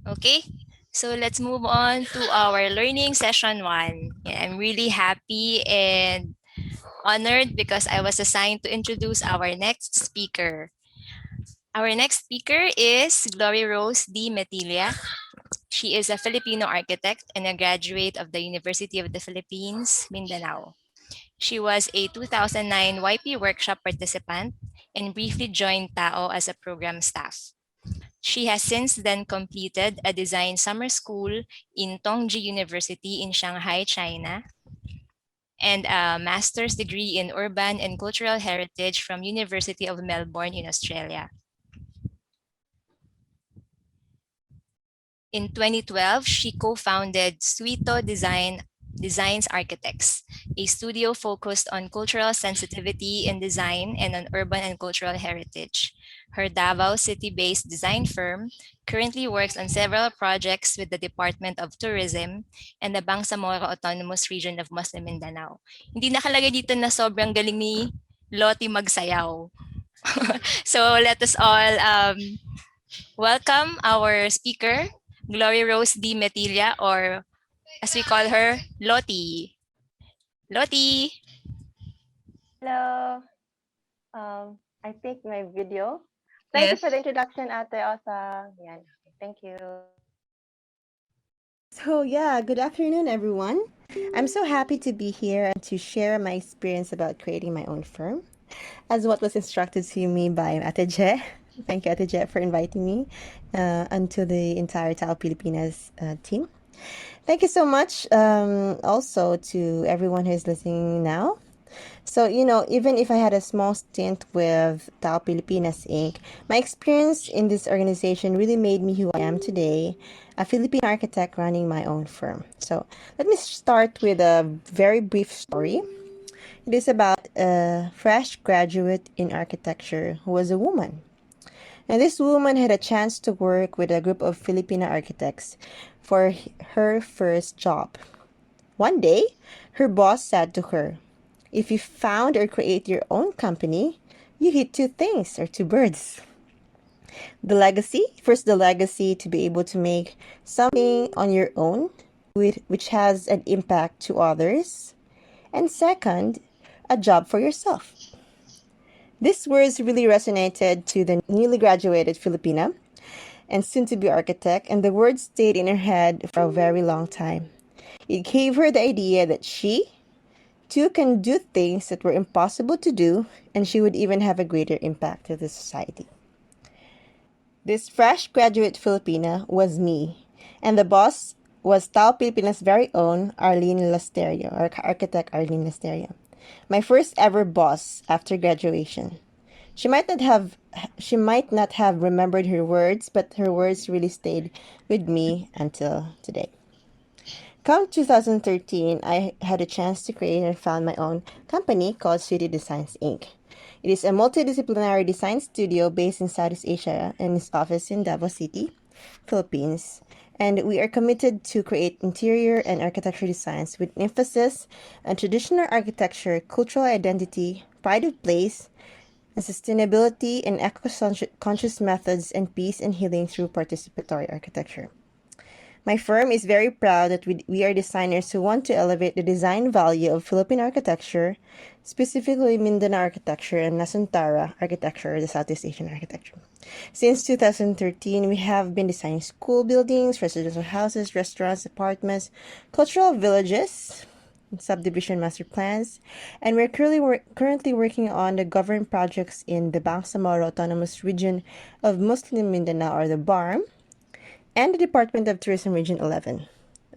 Okay, so let's move on to our learning session 1. Yeah, I'm really happy and honored because I was assigned to introduce our next speaker. Our next speaker is Gloryrose Dy-Metilla. She is a Filipino architect and a graduate of the University of the Philippines, Mindanao. She was a 2009 YP workshop participant and briefly joined TAO as a program staff. She has since then completed a design summer school in Tongji University in Shanghai, China, and a master's degree in urban and cultural heritage from University of Melbourne in Australia. In 2012, she co-founded Suito Designs Architects, a studio focused on cultural sensitivity in design and on urban and cultural heritage. Her Davao City-based design firm currently works on several projects with the Department of Tourism and the Bangsamoro Autonomous Region of Muslim Mindanao. Hindi nakalagay dito na sobrang galing ni Lottie magsayaw. So let us all welcome our speaker, Gloryrose Dy-Metilla, or as we call her, Lottie. Lottie! Hello. I think my video. Thank you Yes. for the introduction, Ate Osa. Yan. Thank you. So, yeah, good afternoon, everyone. I'm so happy to be here and to share my experience about creating my own firm, as what was instructed to me by Ate Je. Thank you, Ate Je, for inviting me and to the entire TAO-Pilipinas team. Thank you so much also to everyone who is listening now. So, even if I had a small stint with TAO-Pilipinas Inc., my experience in this organization really made me who I am today, a Filipino architect running my own firm. So, let me start with a very brief story. It is about a fresh graduate in architecture who was a woman. And this woman had a chance to work with a group of Filipino architects for her first job. One day, her boss said to her, if you found or create your own company, you hit two things or two birds. The legacy, first, the legacy to be able to make something on your own which has an impact to others. And second, a job for yourself. These words really resonated to the newly graduated Filipina and soon to be architect, and the words stayed in her head for a very long time. It gave her the idea that she, too, can do things that were impossible to do, and she would even have a greater impact to the society. This fresh graduate Filipina was me, and the boss was TAO-Pilipinas' very own Arlene Lasterio, or architect Arlene Lasterio, my first ever boss after graduation. She might not have remembered her words, but her words really stayed with me until today. Come 2013, I had a chance to create and found my own company called City Designs Inc. It is a multidisciplinary design studio based in Southeast Asia and its office in Davao City, Philippines. And we are committed to create interior and architecture designs with emphasis on traditional architecture, cultural identity, pride of place, and sustainability and eco-conscious methods and peace and healing through participatory architecture. My firm is very proud that we are designers who want to elevate the design value of Philippine architecture, specifically Mindanao architecture and Nasuntara architecture, the Southeast Asian architecture. Since 2013, we have been designing school buildings, residential houses, restaurants, apartments, cultural villages, subdivision master plans, and we're currently working on the government projects in the Bangsamoro Autonomous Region of Muslim Mindanao, or the BARM, and the Department of Tourism Region 11.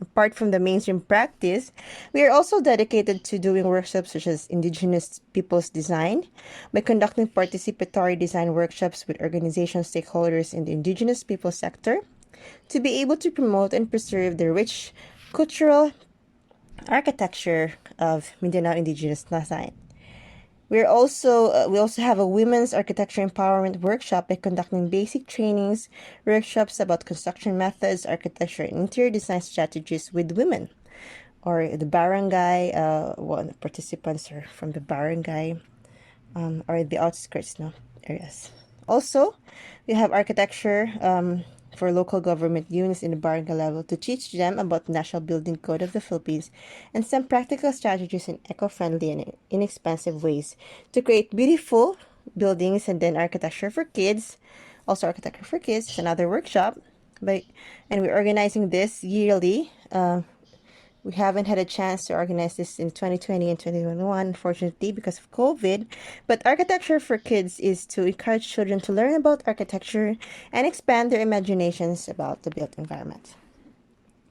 Apart from the mainstream practice, we are also dedicated to doing workshops such as Indigenous Peoples Design by conducting participatory design workshops with organizational stakeholders in the Indigenous people sector to be able to promote and preserve the rich cultural architecture of Mindanao Indigenous design. We also have a women's architecture empowerment workshop by conducting basic trainings, workshops about construction methods, architecture, and interior design strategies with women, or the barangay. Participants are from the barangay, or the outskirts, areas. Also, we have architecture for local government units in the barangay level to teach them about the National Building Code of the Philippines and some practical strategies in eco-friendly and inexpensive ways to create beautiful buildings. And then architecture for kids, also architecture for kids, is another workshop. And we're organizing this yearly. We haven't had a chance to organize this in 2020 and 2021, unfortunately, because of COVID. But Architecture for Kids is to encourage children to learn about architecture and expand their imaginations about the built environment.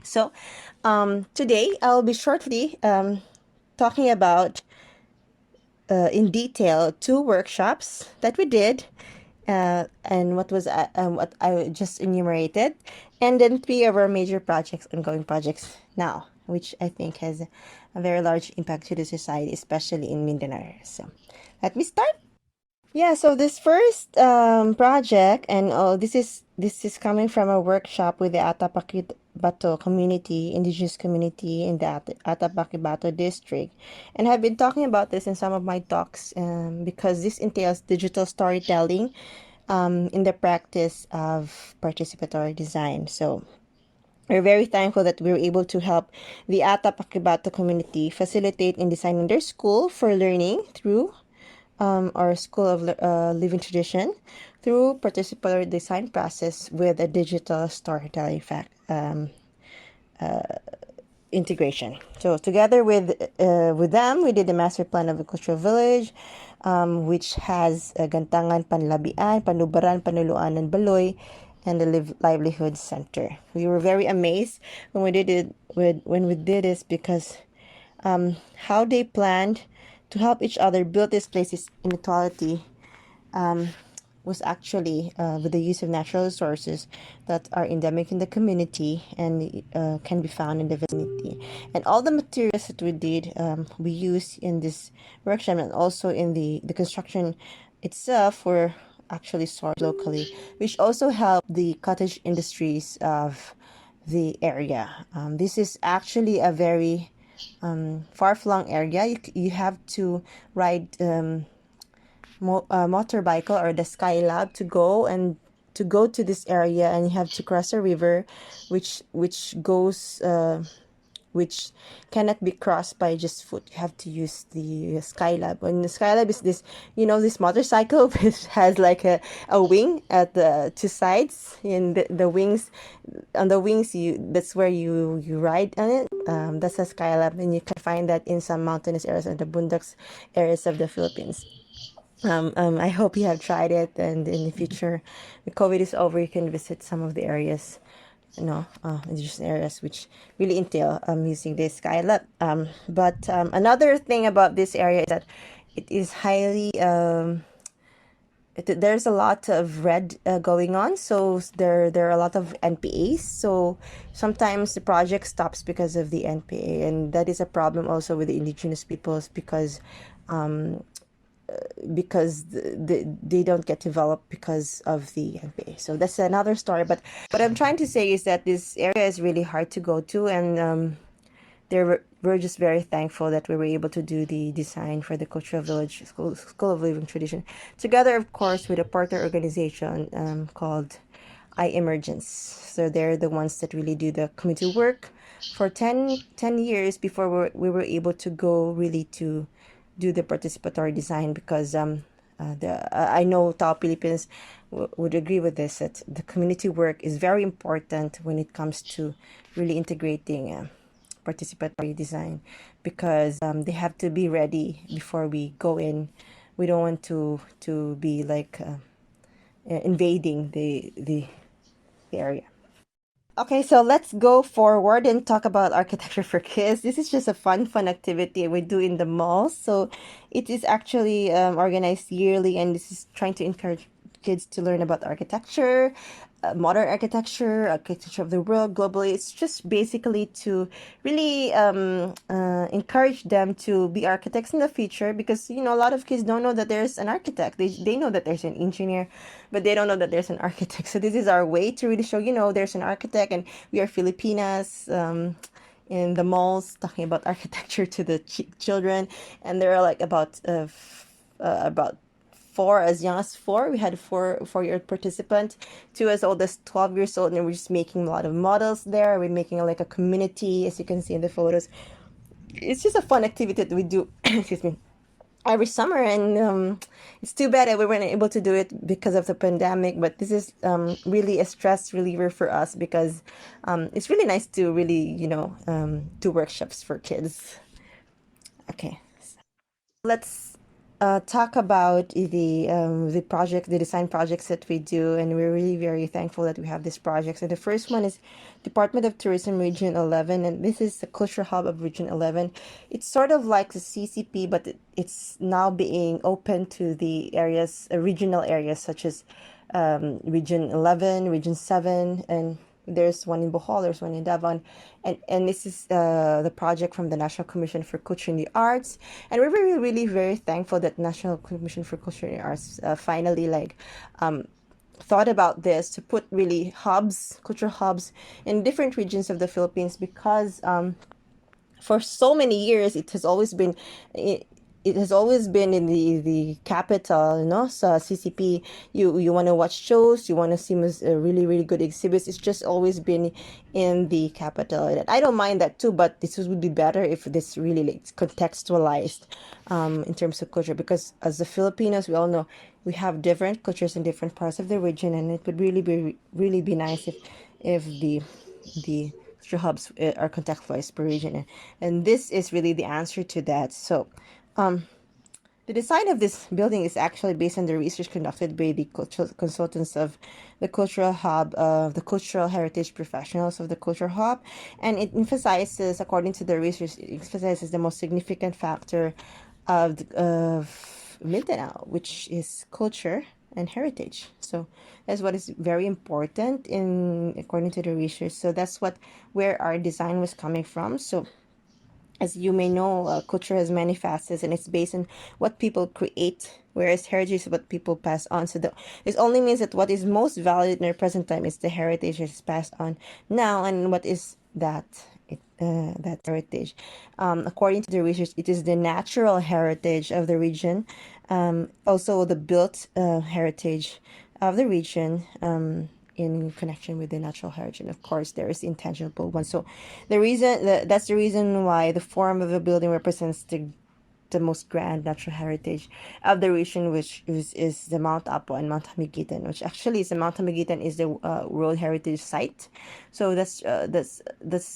So, today I'll be shortly talking about in detail two workshops that we did, and what I just enumerated, and then three of our major projects, ongoing projects now, which I think has a very large impact to the society, especially in Mindanao. So, let me start. Yeah, so this first project, and this is coming from a workshop with the Atapakibato community, indigenous community in the Atapakibato district, and I've been talking about this in some of my talks because this entails digital storytelling in the practice of participatory design. So we're very thankful that we were able to help the Atapakibato community facilitate in designing their school for learning through our School of Living Tradition through participatory design process with a digital storytelling integration. So together with them, we did the master plan of the cultural village, which has Gantangan, Panlabian, Panubaran, Panuluan, and Baloy, and the livelihood center. We were very amazed when we did it when we did this because how they planned to help each other build this place's inequality was actually with the use of natural resources that are endemic in the community and can be found in the vicinity. And all the materials that we did, we used in this workshop and also in the construction itself were actually sourced locally, which also helped the cottage industries of the area. This is actually a very far-flung area. You have to ride motorbike or the Skylab to go to this area, and you have to cross a river, which goes which cannot be crossed by just foot. You have to use the Skylab. And the Skylab is this, this motorcycle which has like a wing at the two sides, and the wings, on the wings, that's where you ride on it. That's a Skylab, and you can find that in some mountainous areas and the boondocks areas of the Philippines. I hope you have tried it, and in the future, when COVID is over, you can visit some of the areas, indigenous areas which really entail using this Skylab. But another thing about this area is that it is highly there's a lot of red going on, so there are a lot of NPAs. So sometimes the project stops because of the NPA, and that is a problem also with the indigenous peoples because they don't get developed because of the NPA. So that's another story. But what I'm trying to say is that this area is really hard to go to, and we're just very thankful that we were able to do the design for the cultural village school of living tradition together, of course, with a partner organization called iEmergence. So they're the ones that really do the community work for 10 years before we were able to go really to do the participatory design, because I know TAO-Pilipinas would agree with this, that the community work is very important when it comes to really integrating participatory design, because they have to be ready before we go in. We don't want to be like invading the area. Okay, so let's go forward and talk about architecture for kids. This is just a fun activity we do in the malls. So it is actually organized yearly, and this is trying to encourage kids to learn about architecture, modern architecture of the world globally. It's just basically to really encourage them to be architects in the future, because a lot of kids don't know that there's an architect. They know that there's an engineer, but they don't know that there's an architect. So this is our way to really show there's an architect, and we are Filipinas. In the malls talking about architecture to the children, and there are like about four, as young as four. We had four-year participant, two as old as 12 years old, and we're just making a lot of models there. We're making like a community, as you can see in the photos. It's just a fun activity that we do. Excuse me, every summer, and it's too bad that we weren't able to do it because of the pandemic, but this is really a stress reliever for us, because it's really nice to really do workshops for kids. Okay, let's talk about the project, the design projects that we do, and we're really very thankful that we have these projects. And the first one is Department of Tourism Region 11, and this is the culture hub of Region 11. It's sort of like the CCP, but it's now being open to the areas, regional areas, such as Region 11, Region 7, and there's one in Bohol, there's one in Davao, and this is the project from the National Commission for Culture and the Arts, and we're really, really very thankful that National Commission for Culture and the Arts finally thought about this to put really hubs, cultural hubs, in different regions of the Philippines, because for so many years it has always been in the capital, so CCP. You want to watch shows, you want to see really, really good exhibits. It's just always been in the capital, and I don't mind that too, but this would be better if this really contextualized in terms of culture, because as the Filipinos, we all know we have different cultures in different parts of the region, and it would really be nice if the culture hubs are contextualized per region, and this is really the answer to that. So the design of this building is actually based on the research conducted by the cultural consultants of the Cultural Hub, the cultural heritage professionals of the Cultural Hub, and it emphasizes, according to the research, it emphasizes the most significant factor of Mindanao, which is culture and heritage. So that's what is very important in according to the research. So that's where our design was coming from. So as you may know, culture has many facets, and it's based on what people create, whereas heritage is what people pass on. So this only means that what is most valued in our present time is the heritage that is passed on now, and what is that heritage. According to the research, it is the natural heritage of the region, also the built heritage of the region, in connection with the natural heritage, and of course there is intangible one. So that's the reason why the form of the building represents the most grand natural heritage of the region, which is the Mount Apo and Mount Hamigitan, which actually is the Mount Hamigitan is the World Heritage Site. So that's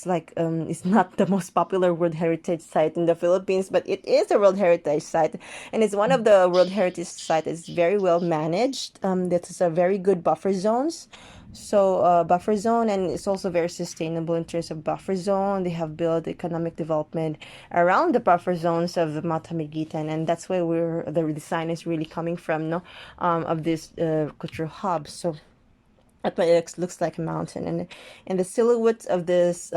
like it's not the most popular World Heritage Site in the Philippines, but it is a World Heritage Site, and it's one of the World Heritage Site. It's very well managed. That is a very good buffer zones. So buffer zone, and it's also very sustainable in terms of buffer zone. They have built economic development around the buffer zones of the Matamigitan, and that's where the design is really coming from, no, of this cultural hub. So that's why it looks like a mountain, and the silhouette of this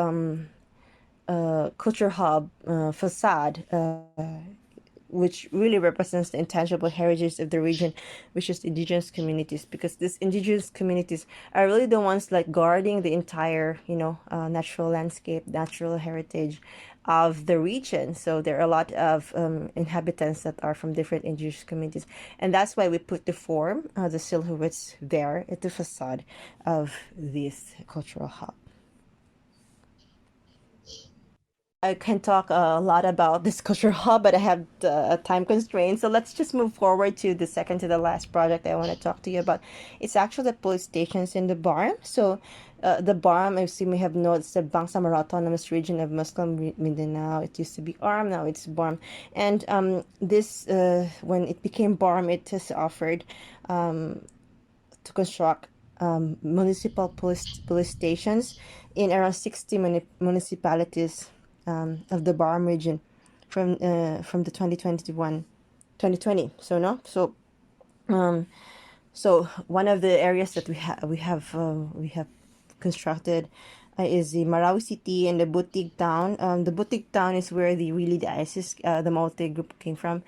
culture hub facade, which really represents the intangible heritage of the region, which is indigenous communities, because these indigenous communities are really the ones like guarding the entire, natural landscape, natural heritage of the region. So there are a lot of inhabitants that are from different indigenous communities, and that's why we put the silhouettes there at the facade of this cultural hub. I can talk a lot about this culture hub, but I have a time constraint. So let's just move forward to the second to the last project I want to talk to you about. It's actually the police stations in the BARM. So the BARM, as you may have known, it's the Bangsamoro Autonomous Region of Muslim Mindanao. It used to be ARM, now it's BARM. And this, when it became BARM, it has offered to construct municipal police stations in around 60 municipalities of the BARM region from the 2020. So no, so one of the areas that we have constructed is the Marawi city and the Butig town. The Butig town is where the ISIS, the Maute group came from.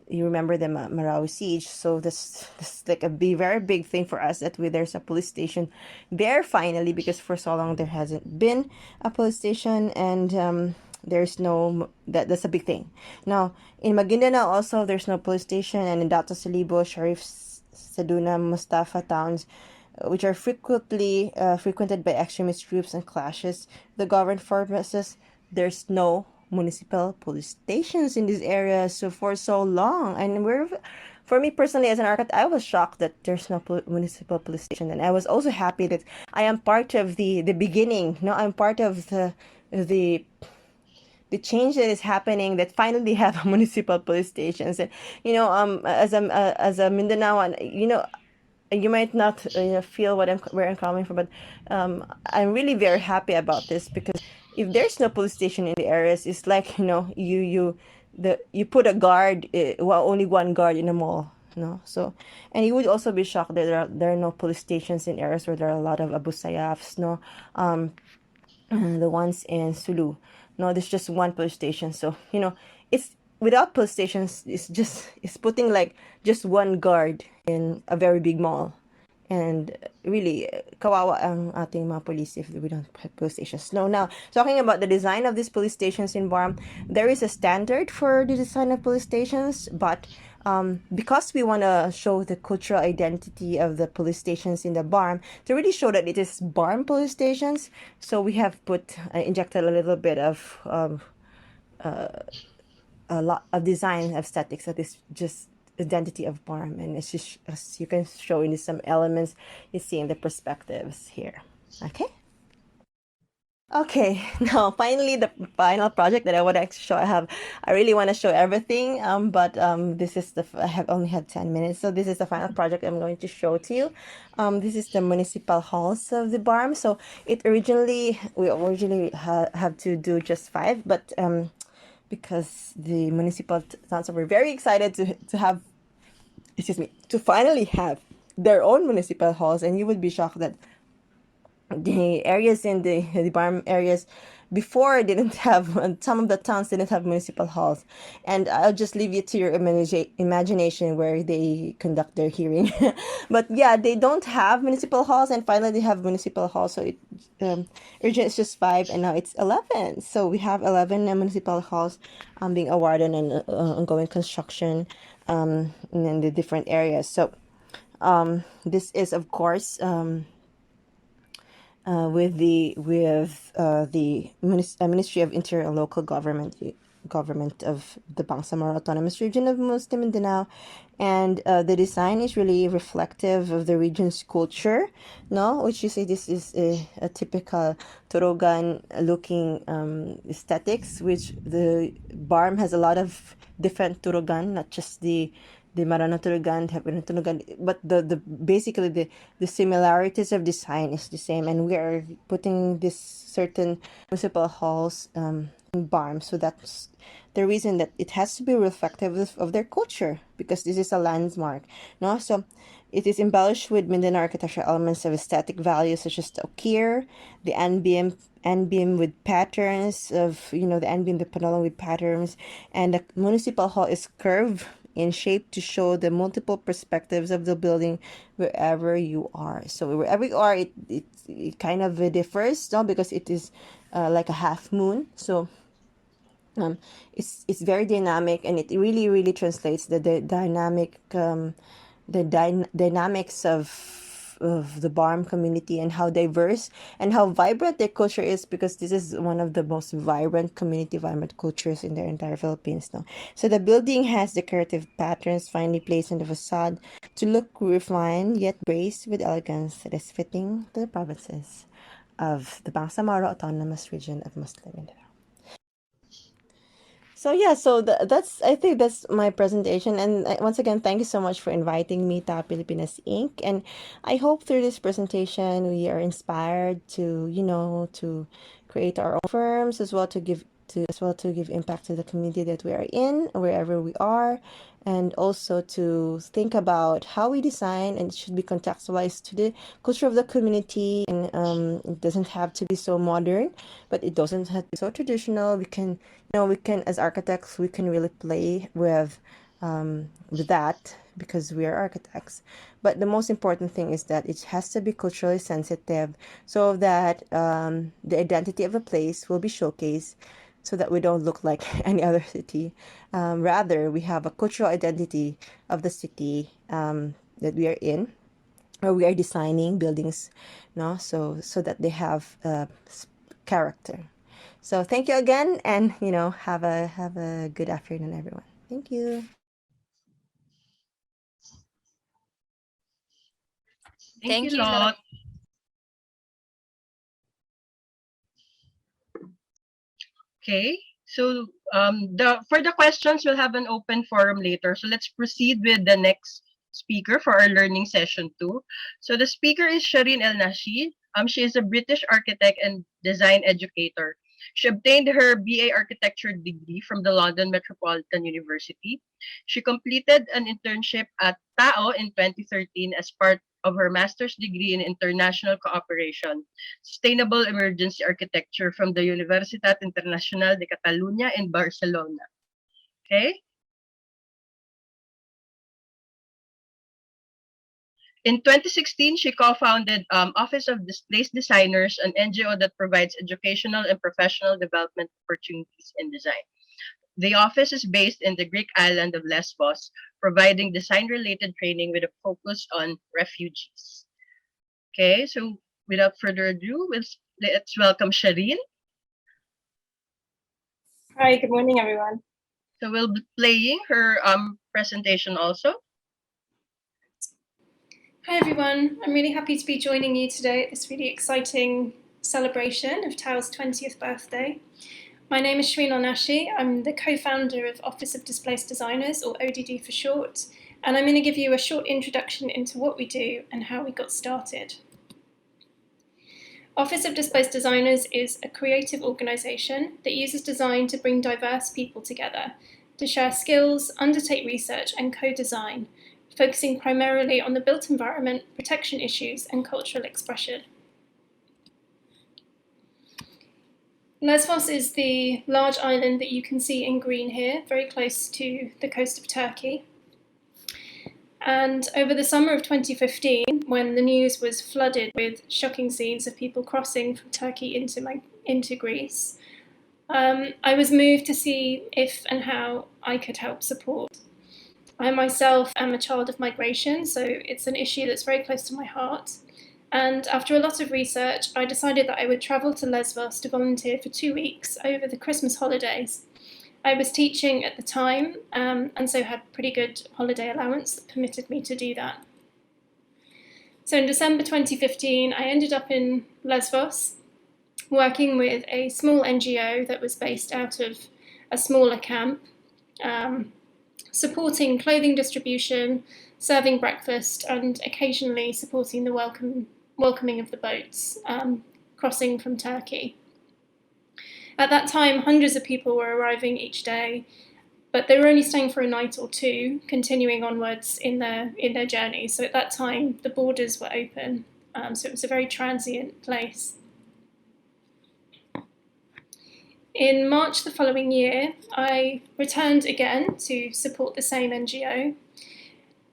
You remember the Marawi siege, so this like very big thing for us that there's a police station there finally, because for so long there hasn't been a police station, and there's no, that's a big thing. Now, in Maguindanao also, there's no police station, and in Dato Salibo, Sharif, Saduna, Mustafa towns, which are frequently frequented by extremist groups and clashes. The government purposes, there's no municipal police stations in these areas so for so long, and for me personally as an architect, I was shocked that there's no municipal police station, and I was also happy that I am part of the beginning. No, I'm part of the the change that is happening, that finally have municipal police stations. And as a Mindanaoan, you might not feel where I'm coming from, but I'm really very happy about this, because if there's no police station in the areas, it's like you put a guard, well, only one guard in a mall. So, and you would also be shocked that there are no police stations in areas where there are a lot of Abu Sayyafs. No, the ones in Sulu. No, there's just one police station. So, it's without police stations, it's putting like just one guard in a very big mall. And really, kawawa ang ating mga police if we don't have police stations. No, now, talking about the design of these police stations in Barm, there is a standard for the design of police stations, but because we want to show the cultural identity of the police stations in the Barm, to really show that it is Barm police stations, so we have injected a little bit of a lot of design aesthetics that is just identity of Barm, and it's just, as you can show in some elements you see in the perspectives here. Okay, now finally the final project that I want to show. I really want to show everything, but this is I have only had 10 minutes, so this is the final project I'm going to show to you. This is the municipal halls of the Barm. So we originally have to do just 5, but because the municipal council were very excited to have, to finally have their own municipal halls, and you would be shocked that the areas in the Barm areas before didn't have, some of the towns didn't have municipal halls. And I'll just leave it to your imagination where they conduct their hearing. But yeah, they don't have municipal halls, and finally they have municipal halls. So originally it's just 5, and now it's 11. So we have 11 municipal halls being awarded and ongoing construction in the different areas. So this is, of course, with the Ministry of Interior and Local Government of the Bangsamoro Autonomous Region of Muslim Mindanao, and the design is really reflective of the region's culture, no? Which you see, this is a typical Turugan looking aesthetics, which the Barm has a lot of different Turugan, not just the Marana Turugan, Turugan, but basically the similarities of design is the same, and we are putting this certain municipal halls in Barm, so that's the reason that it has to be reflective of their culture, because this is a landmark, no? So it is embellished with Mindanao architectural elements of aesthetic value, such as the okir, the N-beam with patterns of, the N-beam, the panolong with patterns, and the municipal hall is curved in shape to show the multiple perspectives of the building wherever you are. So wherever you are, it kind of differs, no? Because it is like a half moon. So it's very dynamic, and it really, really translates the dynamics of the Barm community, and how diverse and how vibrant their culture is, because this is one of the most vibrant cultures in the entire Philippines. No? So the building has decorative patterns finely placed on the facade to look refined yet graced with elegance that is fitting to the provinces of the Bangsamoro Autonomous Region of Muslim Mindanao. So yeah, I think that's my presentation, and once again, thank you so much for inviting me to TAO-Pilipinas Inc. And I hope through this presentation we are inspired to to create our own firms, as well to give impact to the community that we are in, wherever we are, and also to think about how we design, and it should be contextualized to the culture of the community. And it doesn't have to be so modern, but it doesn't have to be so traditional. As architects, we can really play with that, because we are architects. But the most important thing is that it has to be culturally sensitive, so that the identity of a place will be showcased so that we don't look like any other city. Rather, we have a cultural identity of the city that we are in, or we are designing buildings, no, so that they have character. So thank you again, and have a good afternoon, everyone. Thank you. Thank Thank you, you, Lot. Lot. Okay, so the for the questions, we'll have an open forum later. So let's proceed with the next speaker for our learning session 2. So the speaker is Shareen Elnaschie. She is a British architect and design educator. She obtained her BA Architecture degree from the London Metropolitan University. She completed an internship at TAO in 2013 as part of her master's degree in international cooperation, sustainable emergency architecture from the Universitat Internacional de Catalunya in Barcelona. Okay? In 2016, she co-founded Office of Displaced Designers, an NGO that provides educational and professional development opportunities in design. The office is based in the Greek island of Lesbos, providing design-related training with a focus on refugees. Okay, so without further ado, let's welcome Shareen. Hi, good morning, everyone. So we'll be playing her presentation also. Hi, everyone. I'm really happy to be joining you today at this really exciting celebration of TAO's 20th birthday. My name is Shreen Onashi. I'm the co-founder of Office of Displaced Designers, or ODD for short, and I'm going to give you a short introduction into what we do and how we got started. Office of Displaced Designers is a creative organisation that uses design to bring diverse people together, to share skills, undertake research and co-design, focusing primarily on the built environment, protection issues and cultural expression. Lesbos is the large island that you can see in green here, very close to the coast of Turkey. And over the summer of 2015, when the news was flooded with shocking scenes of people crossing from Turkey into Greece, I was moved to see if and how I could help support. I myself am a child of migration, so it's an issue that's very close to my heart. And after a lot of research, I decided that I would travel to Lesbos to volunteer for 2 weeks over the Christmas holidays. I was teaching at the time, and so had pretty good holiday allowance that permitted me to do that. So in December 2015, I ended up in Lesbos, working with a small NGO that was based out of a smaller camp, supporting clothing distribution, serving breakfast, and occasionally supporting the welcoming of the boats crossing from Turkey. At that time, hundreds of people were arriving each day, but they were only staying for a night or two, continuing onwards in their journey. So at that time, the borders were open, so it was a very transient place. In March the following year, I returned again to support the same NGO.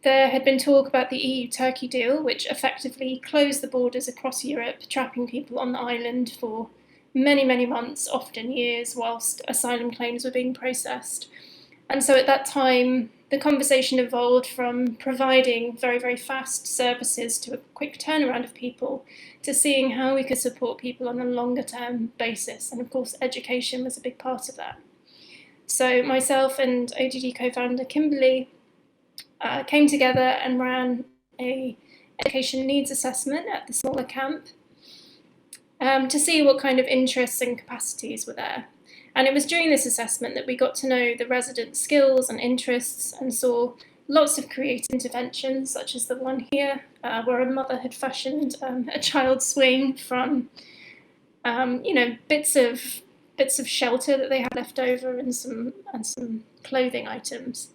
There had been talk about the EU-Turkey deal, which effectively closed the borders across Europe, trapping people on the island for many, many months, often years, whilst asylum claims were being processed. And so at that time, the conversation evolved from providing very, very fast services to a quick turnaround of people to seeing how we could support people on a longer term basis. And of course, education was a big part of that. So myself and ODD co-founder Kimberly came together and ran a education needs assessment at the smaller camp to see what kind of interests and capacities were there. And it was during this assessment that we got to know the residents' skills and interests and saw lots of creative interventions, such as the one here, where a mother had fashioned a child swing from, bits of shelter that they had left over and some clothing items.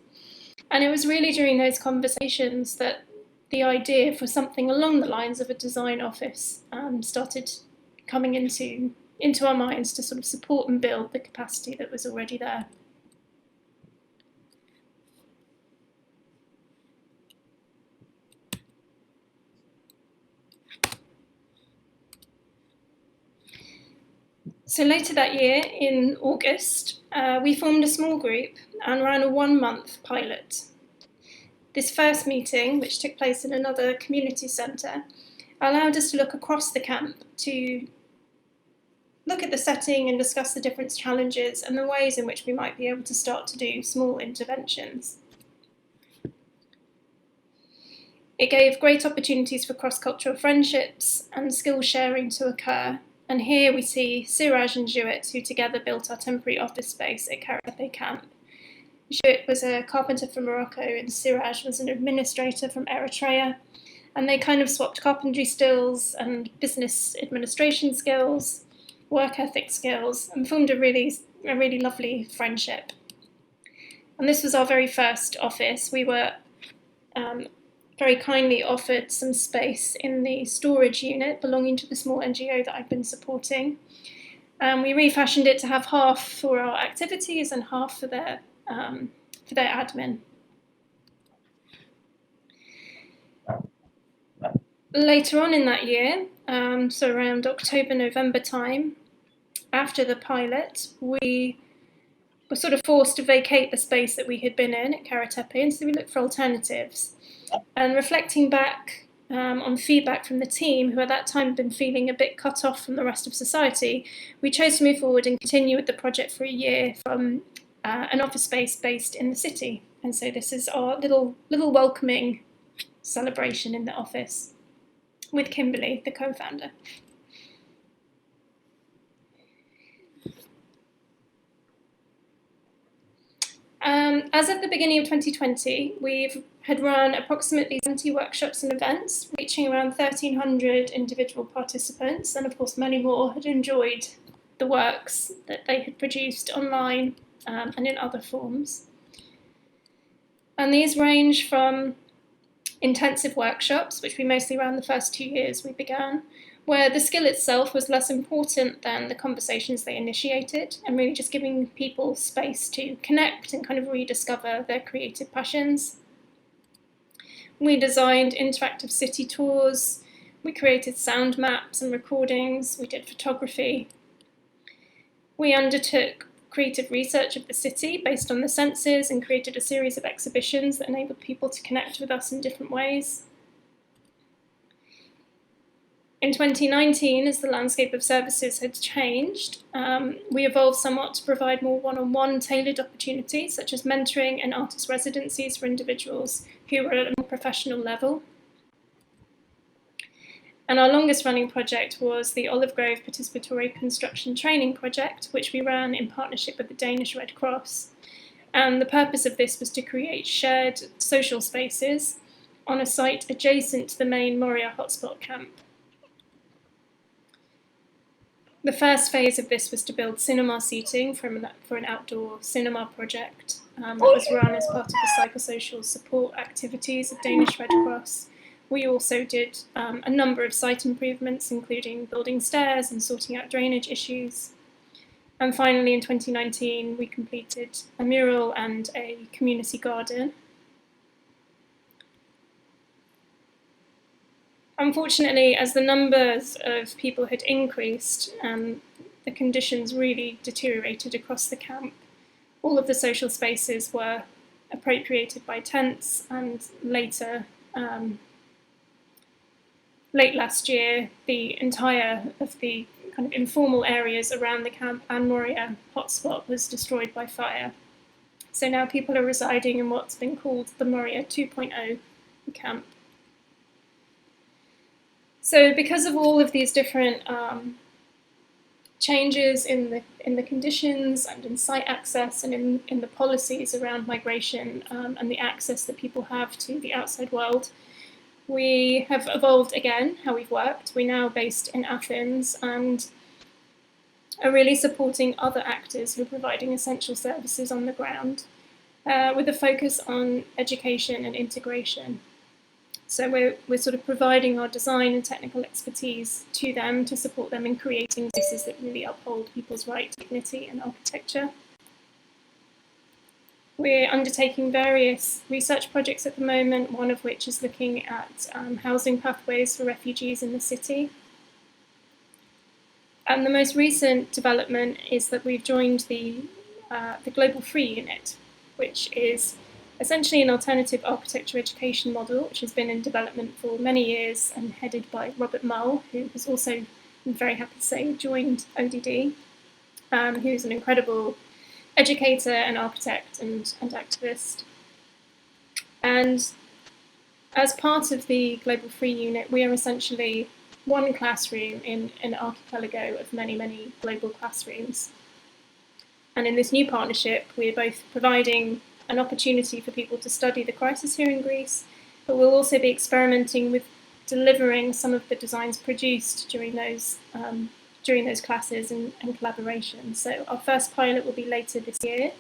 And it was really during those conversations that the idea for something along the lines of a design office started coming into our minds to sort of support and build the capacity that was already there. So later that year, in August, we formed a small group and ran a 1-month pilot. This first meeting, which took place in another community centre, allowed us to look across the camp to look at the setting and discuss the different challenges and the ways in which we might be able to start to do small interventions. It gave great opportunities for cross-cultural friendships and skill sharing to occur. And here we see Siraj and Jewett, who together built our temporary office space at Karatepe camp. Jewett was a carpenter from Morocco and Siraj was an administrator from Eritrea. And they kind of swapped carpentry skills and business administration skills, work ethic skills, and formed a really lovely friendship. And this was our very first office. We were very kindly offered some space in the storage unit belonging to the small NGO that I've been supporting. We refashioned it to have half for our activities and half for their admin. Later on in that year, so around October, November time, after the pilot, we were sort of forced to vacate the space that we had been in at Karatepe, and so we looked for alternatives. And reflecting back on feedback from the team, who at that time had been feeling a bit cut off from the rest of society, we chose to move forward and continue with the project for a year from an office space based in the city. And so this is our little welcoming celebration in the office with Kimberly, the co-founder. As of the beginning of 2020, we had run approximately 70 workshops and events, reaching around 1,300 individual participants, and of course many more had enjoyed the works that they had produced online and in other forms. And these range from intensive workshops, which we mostly ran the first 2 years we began, where the skill itself was less important than the conversations they initiated, and really just giving people space to connect and kind of rediscover their creative passions. We designed interactive city tours, we created sound maps and recordings, we did photography. We undertook creative research of the city based on the senses and created a series of exhibitions that enabled people to connect with us in different ways. In 2019, as the landscape of services had changed, we evolved somewhat to provide more one-on-one tailored opportunities, such as mentoring and artist residencies for individuals who were at a more professional level. And our longest running project was the Olive Grove Participatory Construction Training Project, which we ran in partnership with the Danish Red Cross. And the purpose of this was to create shared social spaces on a site adjacent to the main Moria hotspot camp. The first phase of this was to build cinema seating for an outdoor cinema project that was run as part of the psychosocial support activities of Danish Red Cross. We also did a number of site improvements, including building stairs and sorting out drainage issues. And finally, in 2019, we completed a mural and a community garden. Unfortunately, as the numbers of people had increased and the conditions really deteriorated across the camp, all of the social spaces were appropriated by tents, and later, late last year, the entire of the kind of informal areas around the camp and Moria hotspot was destroyed by fire. So now people are residing in what's been called the Moria 2.0 camp. So because of all of these different changes in the conditions and in site access and in the policies around migration and the access that people have to the outside world, we have evolved again how we've worked. We're now based in Athens and are really supporting other actors who are providing essential services on the ground with a focus on education and integration. So we're sort of providing our design and technical expertise to them to support them in creating spaces that really uphold people's right to dignity and architecture. We're undertaking various research projects at the moment, one of which is looking at housing pathways for refugees in the city. And the most recent development is that we've joined the Global Free Unit, which is essentially an alternative architecture education model, which has been in development for many years and headed by Robert Mull, who has also, I'm very happy to say, joined ODD, who's an incredible educator and architect and activist. And as part of the Global Free Unit, we are essentially one classroom in an archipelago of many, many global classrooms. And in this new partnership, we're both providing an opportunity for people to study the crisis here in Greece, but we'll also be experimenting with delivering some of the designs produced during those classes and collaborations. So our first pilot will be later this year,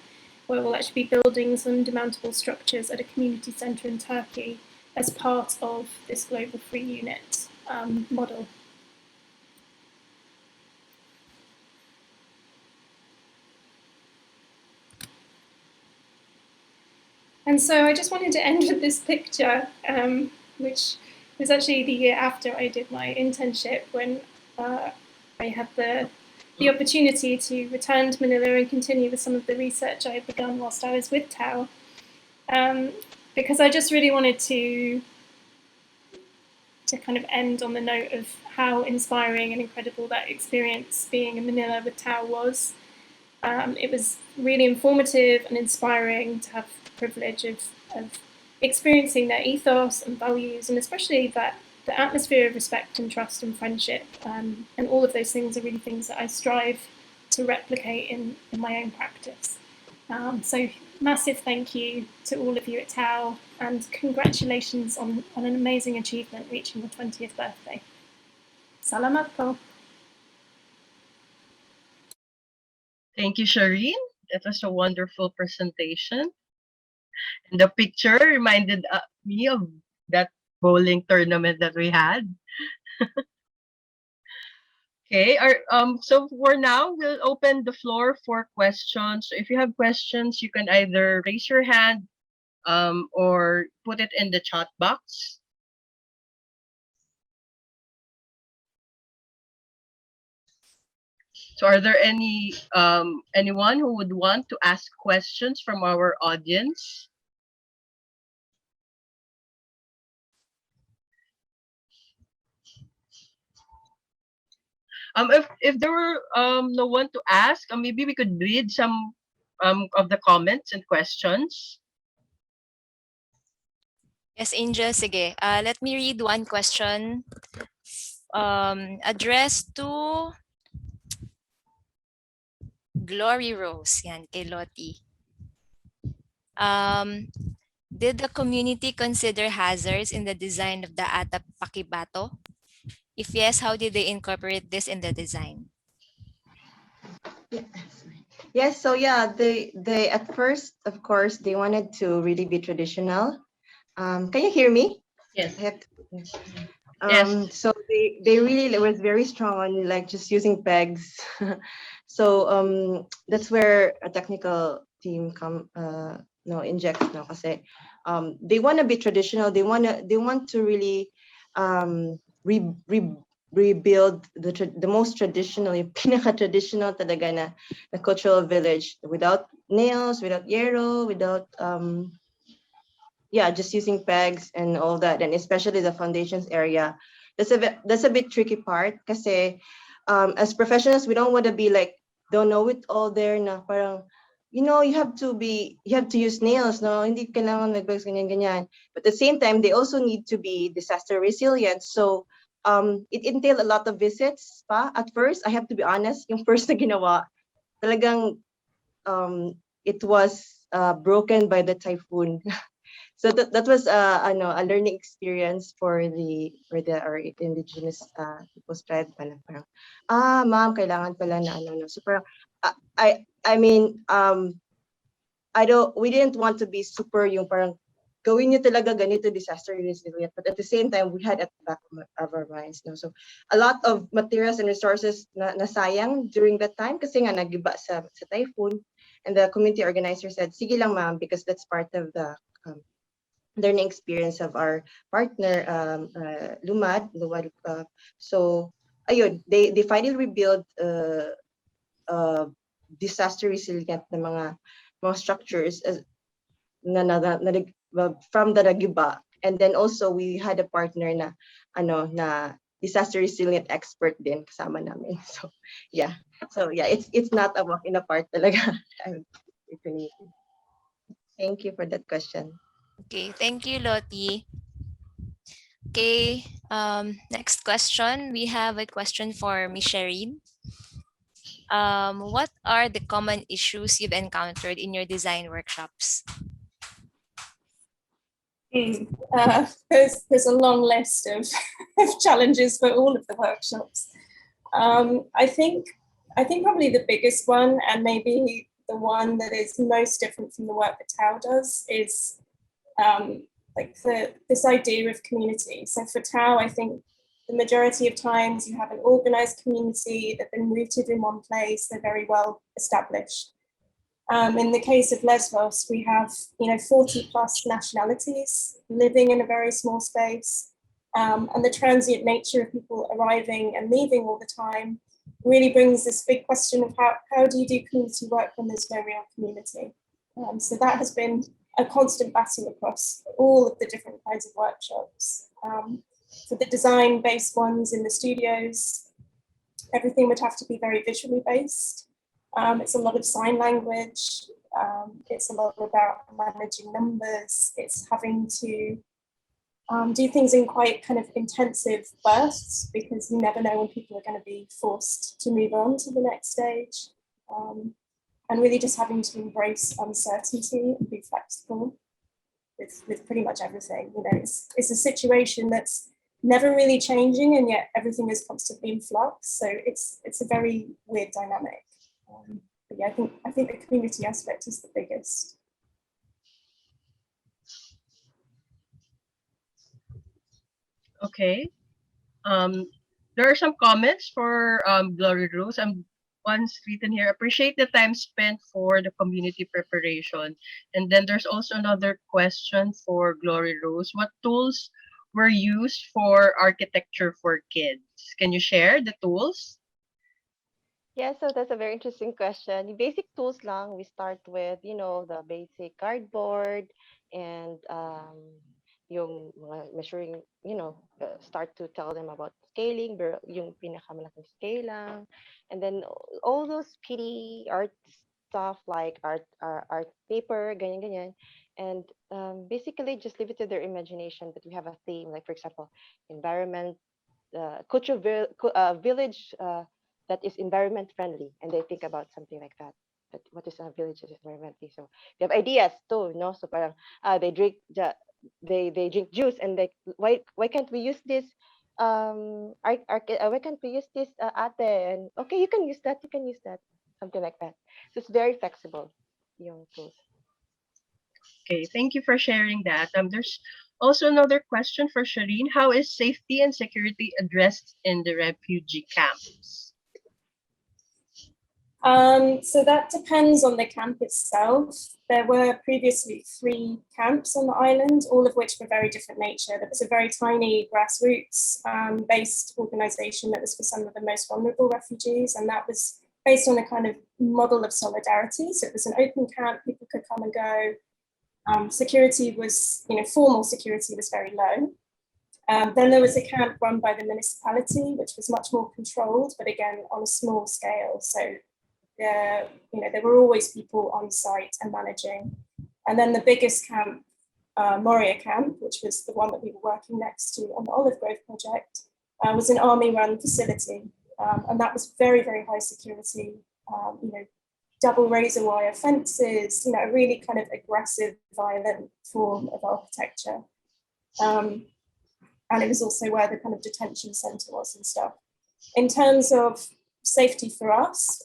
where we'll actually be building some demountable structures at a community centre in Turkey as part of this Global Free Unit model. And so I just wanted to end with this picture, which was actually the year after I did my internship, when I had the opportunity to return to Manila and continue with some of the research I had begun whilst I was with TAO. Because I just really wanted to kind of end on the note of how inspiring and incredible that experience being in Manila with TAO was. It was really informative and inspiring to have the privilege of experiencing their ethos and values, and especially that the atmosphere of respect and trust and friendship, and all of those things are really things that I strive to replicate in my own practice. So massive thank you to all of you at TAO, and congratulations on an amazing achievement reaching the 20th birthday. Salamat po. Thank you, Shareen. That was a wonderful presentation. And the picture reminded me of that bowling tournament that we had. Okay, so for now, we'll open the floor for questions. So if you have questions, you can either raise your hand or put it in the chat box. So are there anyone who would want to ask questions from our audience? If there were no one to ask, maybe we could read some of the comments and questions. Yes, Angel, sige. Let me read one question addressed to Gloryrose, yan, kay Lottie. Did the community consider hazards in the design of the atap pakibato? If yes, how did they incorporate this in the design? Yes, so yeah, they at first, of course, they wanted to really be traditional. Can you hear me? Yes. Yes. So they really was very strong on like just using pegs. So that's where a technical team injects no kasi they want to be traditional. They want to really rebuild the most traditional, yung pinaka-traditional talaga na cultural village without nails, without yarrow, without just using pegs and all that, and especially the foundations area. That's a bit tricky part kasi as professionals, we don't want to be like don't know it all there na parang you have to use nails, no, hindi kailangan nagbags ganyan. But at the same time, they also need to be disaster resilient. So it entailed a lot of visits pa. At first, I have to be honest, yung first na ginawa, talagang it was broken by the typhoon. So that was a learning experience for our indigenous people's tribe. Parang ma'am, kailangan pala na no. So parang I mean we didn't want to be super yung parang gawin niyo talaga ganito disaster resilient, but at the same time we had at the back of our minds, no. So a lot of materials and resources na nasayang during that time kasi nga nagiba sa typhoon, and the community organizer said sige lang ma'am, because that's part of the learning experience of our partner Lumad. So ayun, they finally rebuild disaster resilient na mga structures from the nagiba. And then also we had a partner na disaster resilient expert din kasama namin. So yeah. It's not a walk in the park talaga. Thank you for that question. Okay, thank you, Lottie. Okay, next question. We have a question for Miss Shareen. What are the common issues you've encountered in your design workshops? There's a long list of, of challenges for all of the workshops. I think probably the biggest one, and maybe the one that is most different from the work that TAO does, is this idea of community. So for TAO, I think the majority of times you have an organized community, they've been rooted in one place, they're very well established. In the case of Lesbos, we have 40 plus nationalities living in a very small space, and the transient nature of people arriving and leaving all the time really brings this big question of how do you do community work when there's no real community? So that has been a constant battle across all of the different kinds of workshops. For the design-based ones in the studios, everything would have to be very visually based. It's a lot of sign language. It's a lot about managing numbers. It's having to do things in quite kind of intensive bursts because you never know when people are going to be forced to move on to the next stage. And really just having to embrace uncertainty and be flexible with pretty much everything. It's a situation that's never really changing, and yet everything is constantly in flux. So it's a very weird dynamic. But yeah, I think the community aspect is the biggest. Okay. There are some comments for Gloryrose. One's written here, appreciate the time spent for the community preparation. And then there's also another question for Gloryrose. What tools were used for architecture for kids? Can you share the tools? Yeah, so that's a very interesting question. Yung basic tools lang, we start with, the basic cardboard and yung mga measuring, start to tell them about scaling, yung pinakamalaking scale lang. And then all those kitty art stuff like art paper, ganyan. And basically just leave it to their imagination, but we have a theme, like for example, environment, culture village that is environment friendly, and they think about something like that. But what is a village that is environmentally? So they have ideas too, So parang they drink they drink juice, and they why can't we use this why can't we use this ate? And okay, you can use that, something like that. So it's very flexible, yung tools. Okay, thank you for sharing that. There's also another question for Shareen. How is safety and security addressed in the refugee camps? So that depends on the camp itself. There were previously 3 camps on the island, all of which were very different nature. There was a very tiny grassroots based organization that was for some of the most vulnerable refugees, and that was based on a kind of model of solidarity. So it was an open camp, people could come and go. Security was, formal security was very low. Then there was a camp run by the municipality, which was much more controlled, but again, on a small scale. So there were always people on site and managing. And then the biggest camp, Moria camp, which was the one that we were working next to on the Olive Grove project, was an army-run facility. And that was very, very high security, double razor wire fences, a really kind of aggressive, violent form of architecture. And it was also where the kind of detention center was and stuff. In terms of safety for us,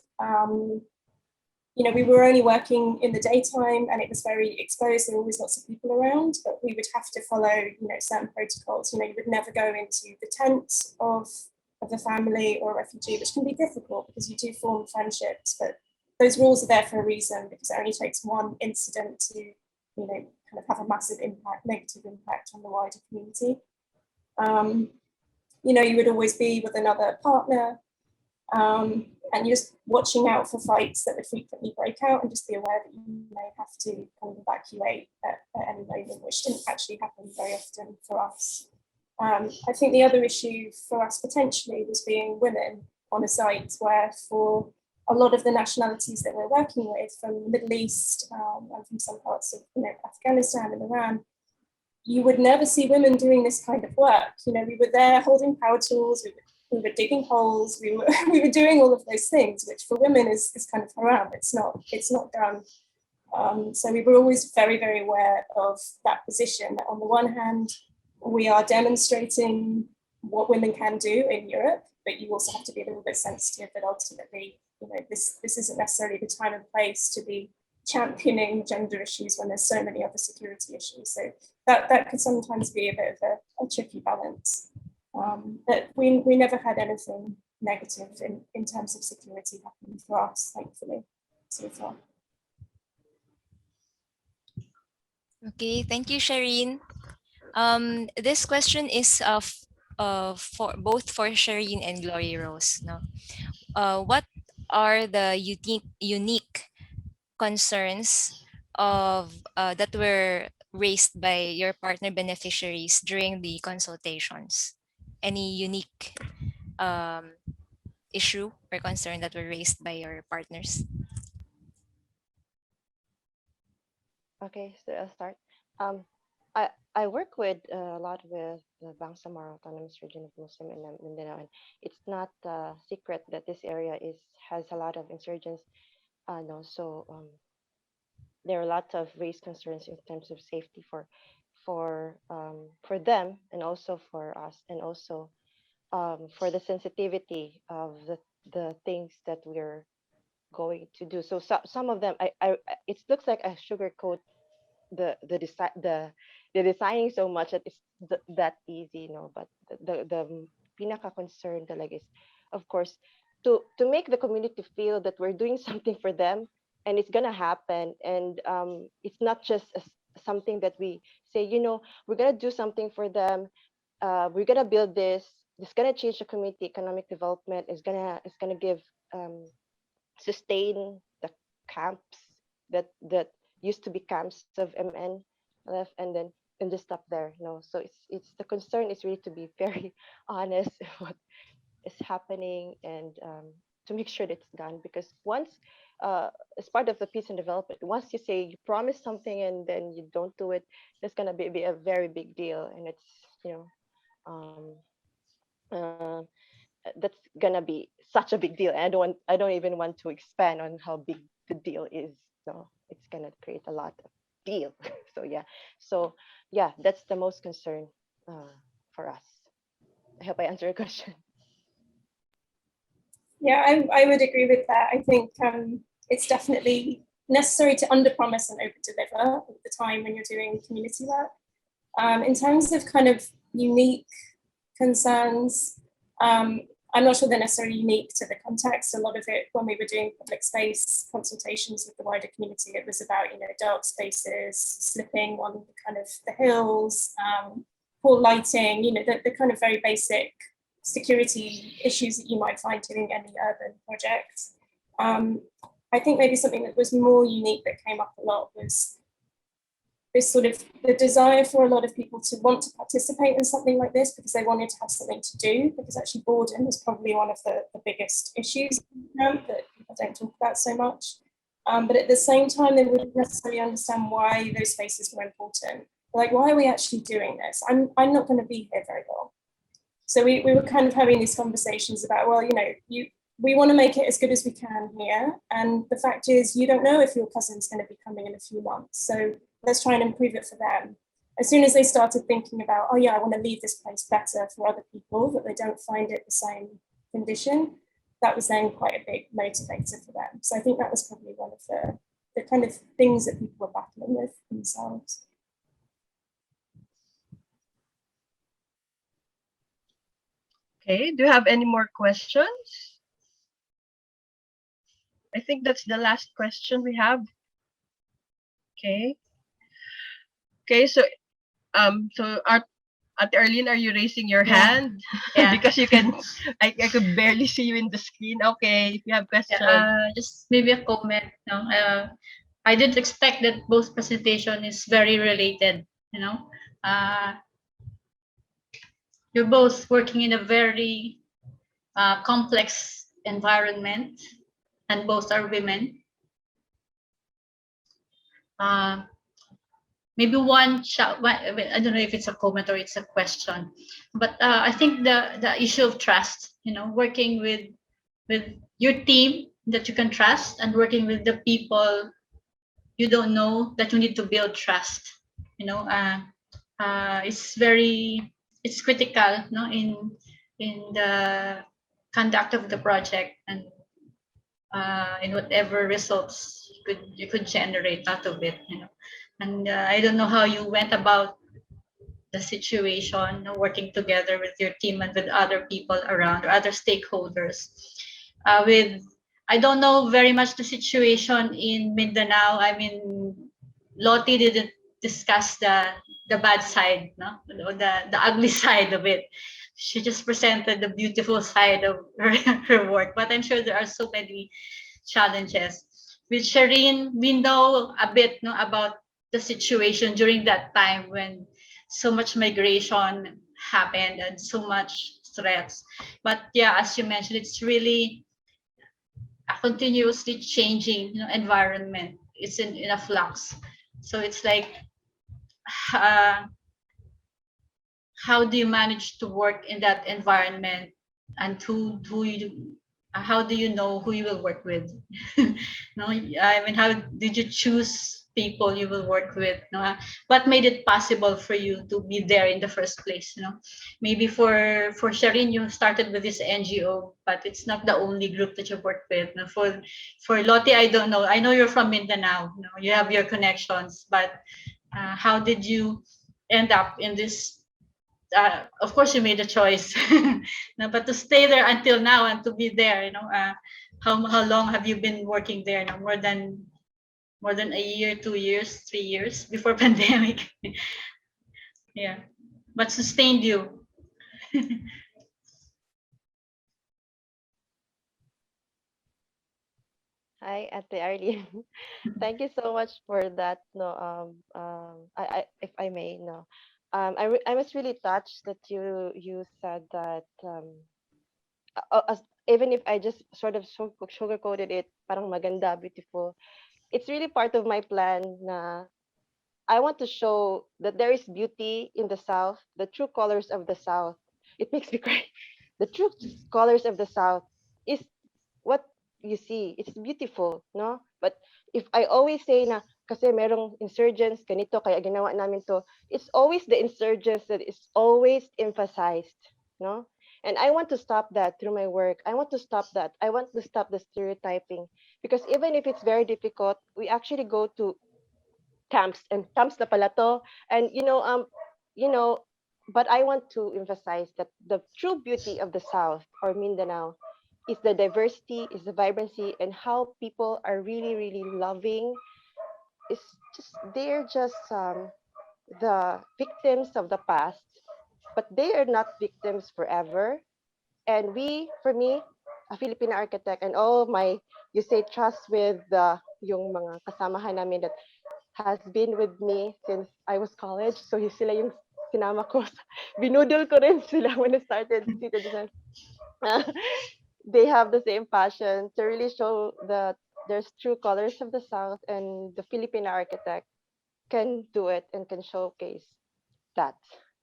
we were only working in the daytime and it was very exposed. There were always lots of people around, but we would have to follow, certain protocols. You would never go into the tent of a family or a refugee, which can be difficult because you do form friendships, but those rules are there for a reason because it only takes one incident to, kind of have a massive impact, negative impact on the wider community. you would always be with another partner, and you're just watching out for fights that would frequently break out, and just be aware that you may have to kind of evacuate at any moment, which didn't actually happen very often for us. I think the other issue for us potentially was being women on a site where, for a lot of the nationalities that we're working with from the Middle East, and from some parts of Afghanistan and Iran, you would never see women doing this kind of work. We were there holding power tools, we were digging holes, we were doing all of those things, which for women is kind of haram. It's not done. So we were always very, very aware of that position. On the one hand, we are demonstrating what women can do in Europe, but you also have to be a little bit sensitive that ultimately, this isn't necessarily the time and place to be championing gender issues when there's so many other security issues. So that could sometimes be a bit of a tricky balance. But we never had anything negative in terms of security happening for us, thankfully, so far. Okay, thank you, Shareen. This question is for both for Shareen and Gloryrose. No, what are the unique concerns of that were raised by your partner beneficiaries during the consultations? Any unique issue or concern that were raised by your partners? Okay, so I'll start. Um, I work with a lot with the Bangsamoro Autonomous Region of Muslim in Mindanao, and it's not a secret that this area has a lot of insurgents. No, so there are a lot of raised concerns in terms of safety for them and also for us, and also for the sensitivity of the things that we're going to do. So, some of them, it looks like I sugarcoat the design the designing so much that it's that easy, but the pinaka concern talaga is, of course, to make the community feel that we're doing something for them, and it's gonna happen, and it's not just something that we say, we're gonna do something for them, we're gonna build this. It's gonna change the community economic development. It's gonna give sustain the camps that used to be camps of MN left, and just stop there. No, so it's the concern is really to be very honest what is happening, and to make sure that it's done, because once as part of the peace and development, once you say you promise something and then you don't do it, that's gonna be a very big deal, and it's um, uh, that's gonna be such a big deal. And I don't even want to expand on how big the deal is. No, it's gonna create a lot of deal. So yeah, that's the most concern for us. I hope I answered your question. Yeah, I would agree with that. I think it's definitely necessary to underpromise and overdeliver at the time when you're doing community work. In terms of kind of unique concerns, I'm not sure they're necessarily unique to the context. A lot of it, when we were doing public space consultations with the wider community, it was about, dark spaces, slipping on kind of the hills, poor lighting, the kind of very basic security issues that you might find doing any urban projects. I think maybe something that was more unique that came up a lot was this sort of the desire for a lot of people to want to participate in something like this because they wanted to have something to do, because actually boredom is probably one of the biggest issues that people don't talk about so much. But at the same time, they wouldn't necessarily understand why those spaces were important. Like, why are we actually doing this? I'm not going to be here very long. So we were kind of having these conversations about, well, we want to make it as good as we can here. And the fact is, you don't know if your cousin's going to be coming in a few months. So let's try and improve it for them. As soon as they started thinking about, oh yeah, I want to leave this place better for other people, that they don't find it the same condition, that was then quite a big motivator for them. So I think that was probably one of the kind of things that people were battling with themselves. Okay, do you have any more questions? I think that's the last question we have. Okay. Okay, so Ate Arlene, are you raising your Yeah. hand? Yeah. Because you can, I could barely see you in the screen. Okay, if you have questions. Just maybe a comment. I didn't expect that both presentation is very related. Uh, you're both working in a very complex environment, and both are women. Maybe I don't know if it's a comment or it's a question, but I think the issue of trust, working with your team that you can trust, and working with the people you don't know, that you need to build trust. It's critical, in the conduct of the project, and in whatever results you could generate out of it. And I don't know how you went about the situation, working together with your team and with other people around, or other stakeholders. With I don't know very much the situation in Mindanao. I mean, Lottie didn't discuss the bad side, no, or the ugly side of it. She just presented the beautiful side of her work. But I'm sure there are so many challenges. With Shareen, we know a bit, no, about the situation during that time when so much migration happened and so much threats. But yeah, as you mentioned, it's really a continuously changing, environment. It's in a flux. So it's like, uh, how do you manage to work in that environment, and how do you know who you will work with? No, I mean, how did you choose people you will work with? No, what made it possible for you to be there in the first place? Maybe for Shareen, you started with this NGO, but it's not the only group that you work with. No, for Lottie, I don't know. I know you're from Mindanao. You have your connections, but how did you end up in this? Of course, you made a choice, no, but to stay there until now and to be there, how long have you been working there? More than a year, 2 years, 3 years before pandemic. Yeah, but sustained you. Hi, Ate Arlene. Thank you so much for that. No, if I may, no, I was really touched that you said that even if I just sort of sugarcoated it, parang maganda, beautiful. It's really part of my plan. Na I want to show that there is beauty in the South, the true colors of the South. It makes me cry. The true colors of the South is what you see. It's beautiful, no? But if I always say na kasi merong insurgents ganito kaya ginawa namin to, it's always the insurgents that is always emphasized, no? And I want to stop that through my work. I want to stop that. I want to stop the stereotyping because even if it's very difficult, we actually go to camps and camps na pala to. And you know, but I want to emphasize that the true beauty of the South or Mindanao is the diversity, is the vibrancy, and how people are really, really loving. It's just they're just the victims of the past, but they are not victims forever. And for me, a Filipino architect, and all my, you say trust with yung mga kasamahan namin that has been with me since I was college. So sila yung sinama ko. Binudol ko rin sila when I started City Design. They have the same passion to really show that there's true colors of the South, and the Filipino architect can do it and can showcase that.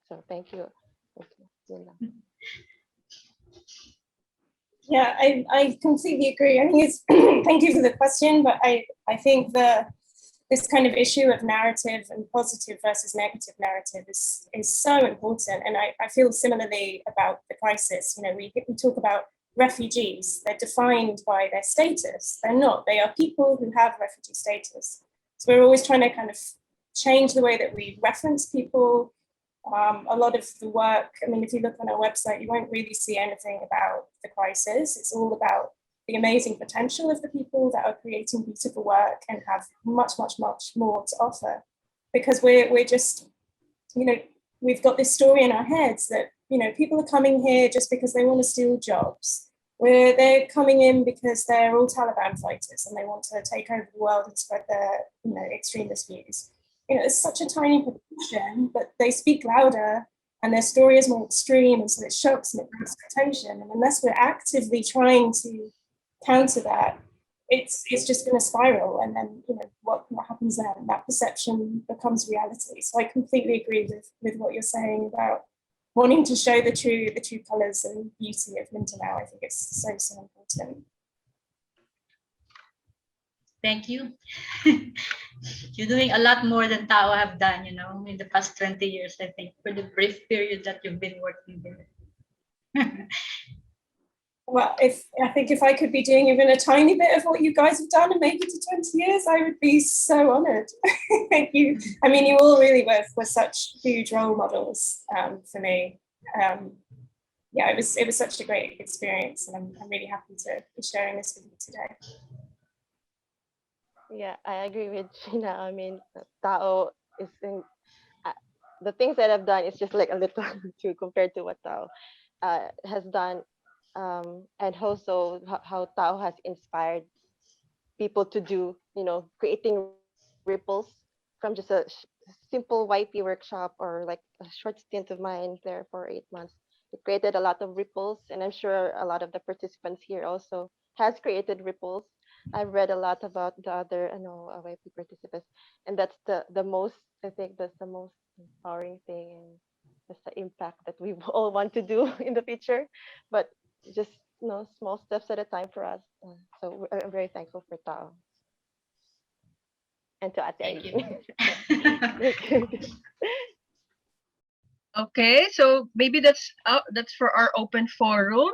So thank you. Thank you. Yun lang. Yeah, I completely agree. I think it's thank you for the question, but I think this kind of issue of narrative and positive versus negative narrative is so important. And I feel similarly about the crisis. We talk about refugees. They're defined by their status. They're not. They are people who have refugee status. So we're always trying to kind of change the way that we reference people. A lot of the work, I mean, if you look on our website, you won't really see anything about the crisis. It's all about the amazing potential of the people that are creating beautiful work and have much, much, much more to offer. Because we're just, we've got this story in our heads that, people are coming here just because they want to steal jobs. Where they're coming in because they're all Taliban fighters and they want to take over the world and spread their, extremist views. It's such a tiny proportion, but they speak louder and their story is more extreme, and so it shocks and it brings attention. And unless we're actively trying to counter that, it's just going to spiral, and then what happens then? That perception becomes reality. So I completely agree with what you're saying about wanting to show the true colours and beauty of Mindanao. I think it's so important. Thank you. You're doing a lot more than TAO have done, in the past 20 years, I think, for the brief period that you've been working there. Well, I think if I could be doing even a tiny bit of what you guys have done and make it to 20 years, I would be so honoured. Thank you. I mean, you all really were such huge role models for me. Yeah, it was such a great experience, and I'm really happy to be sharing this with you today. Yeah, I agree with Gina. I mean, Tao is in, the things that I've done is just like a little too compared to what Tao has done, and also how Tao has inspired people to do, creating ripples from just a simple YP workshop or like a short stint of mine there for 8 months. It created a lot of ripples, and I'm sure a lot of the participants here also has created ripples. I've read a lot about the other, YP participants, and that's the most. I think that's the most empowering thing, and that's the impact that we all want to do in the future. But just small steps at a time for us. So I'm very thankful for Tao and to Ate Thank you. Eileen. Thank you. Okay, so maybe that's for our open forum.